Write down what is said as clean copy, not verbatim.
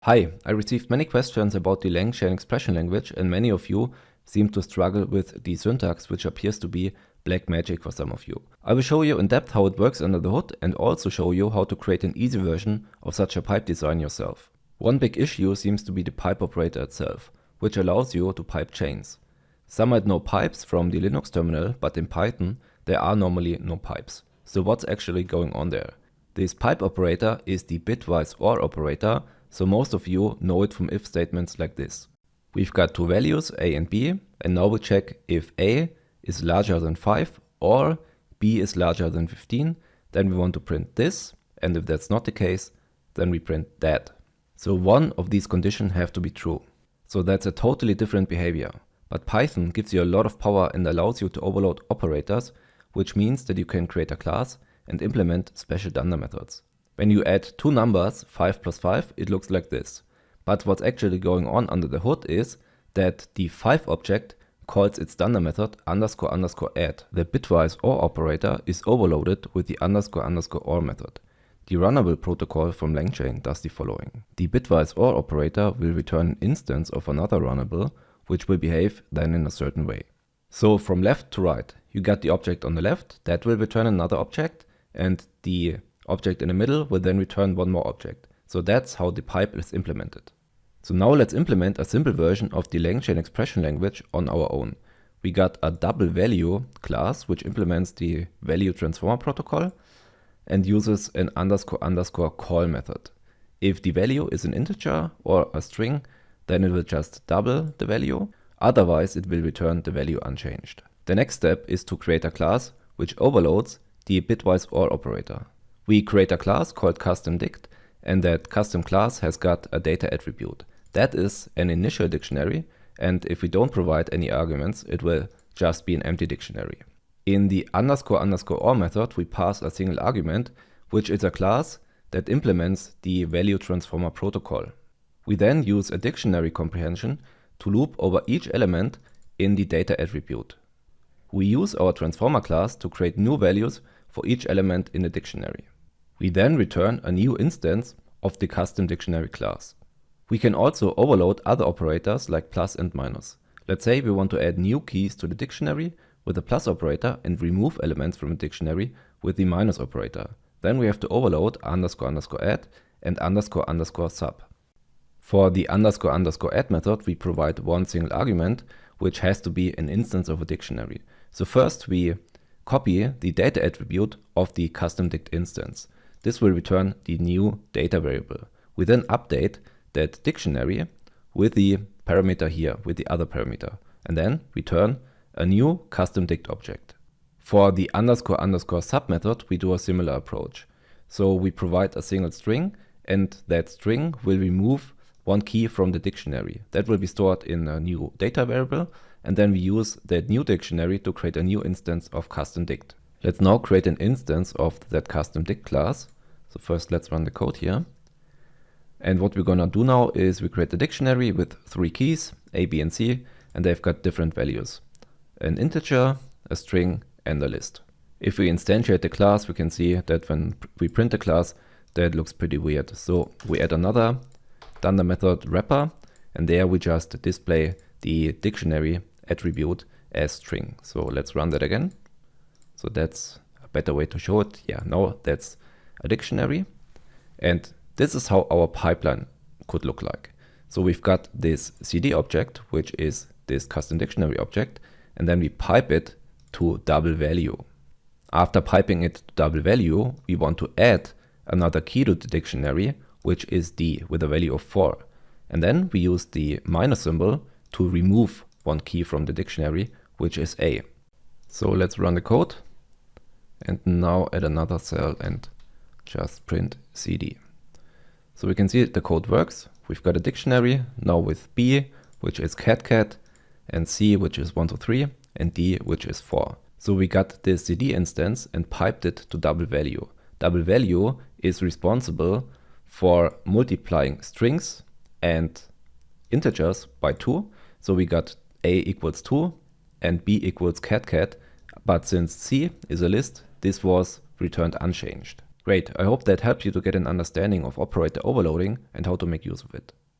Hi, I received many questions about the LangChain Expression Language, and many of you seem to struggle with the syntax, which appears to be black magic for some of you. I will show you in depth how it works under the hood and also show you how to create an easy version of such a pipe design yourself. One big issue seems to be the pipe operator itself, which allows you to pipe chains. Some might know pipes from the Linux terminal, but in Python there are normally no pipes. So what's actually going on there? This pipe operator is the bitwise OR operator, so most of you know it from if statements like this. We've got two values, a and b, and now we check if a is larger than 5 or b is larger than 15, then we want to print this, and if that's not the case, then we print that. So one of these conditions have to be true. So that's a totally different behavior. But Python gives you a lot of power and allows you to overload operators, which means that you can create a class and implement special dunder methods. When you add two numbers, 5 plus 5, it looks like this. But what's actually going on under the hood is that the 5 object calls its dunder method underscore underscore add. The bitwise OR operator is overloaded with the underscore underscore OR method. The runnable protocol from LangChain does the following. The bitwise OR operator will return an instance of another runnable, which will behave then in a certain way. So from left to right, you got the object on the left, that will return another object, and the object in the middle will then return one more object. So that's how the pipe is implemented. So now let's implement a simple version of the LangChain expression language on our own. We got a double value class which implements the value transformer protocol and uses an underscore underscore call method. If the value is an integer or a string, then it will just double the value. Otherwise, it will return the value unchanged. The next step is to create a class which overloads the bitwise OR operator. We create a class called custom_dict, and that custom class has got a data attribute. That is an initial dictionary, and if we don't provide any arguments, it will just be an empty dictionary. In the underscore underscore OR method, we pass a single argument, which is a class that implements the value transformer protocol. We then use a dictionary comprehension to loop over each element in the data attribute. We use our transformer class to create new values for each element in the dictionary. We then return a new instance of the custom dictionary class. We can also overload other operators like plus and minus. Let's say we want to add new keys to the dictionary with the plus operator and remove elements from the dictionary with the minus operator. Then we have to overload underscore underscore add and underscore underscore sub. For the underscore underscore add method, we provide one single argument, which has to be an instance of a dictionary. So first we copy the data attribute of the custom_dict instance. This will return the new data variable. We then update that dictionary with the parameter here, with the other parameter, and then return a new custom_dict object. For the underscore underscore sub method, we do a similar approach. So we provide a single string, and that string will remove one key from the dictionary. That will be stored in a new data variable, and then we use that new dictionary to create a new instance of custom_dict. Let's now create an instance of that custom_dict class. So first let's run the code here. And what we're gonna do now is we create a dictionary with 3 keys, A, B, and C, and they've got different values. An integer, a string, and a list. If we instantiate the class, we can see that when we print the class, that looks pretty weird. So we add another dunder method wrapper, and there we just display the dictionary attribute as string. So let's run that again. So that's a better way to show it. Yeah, now that's a dictionary. And this is how our pipeline could look like. So we've got this CD object, which is this custom dictionary object, and then we pipe it to double value. After piping it to double value, we want to add another key to the dictionary, which is D with a value of 4. And then we use the minus symbol to remove one key from the dictionary, which is A. So let's run the code and now add another cell and just print CD. So we can see the code works. We've got a dictionary now with B, which is cat, and C, which is 1, 2, 3, and D, which is 4. So we got this CD instance and piped it to double value. Double value is responsible for multiplying strings and integers by 2. So we got A equals 2 and B equals cat, but since C is a list, this was returned unchanged. Great, I hope that helped you to get an understanding of operator overloading and how to make use of it.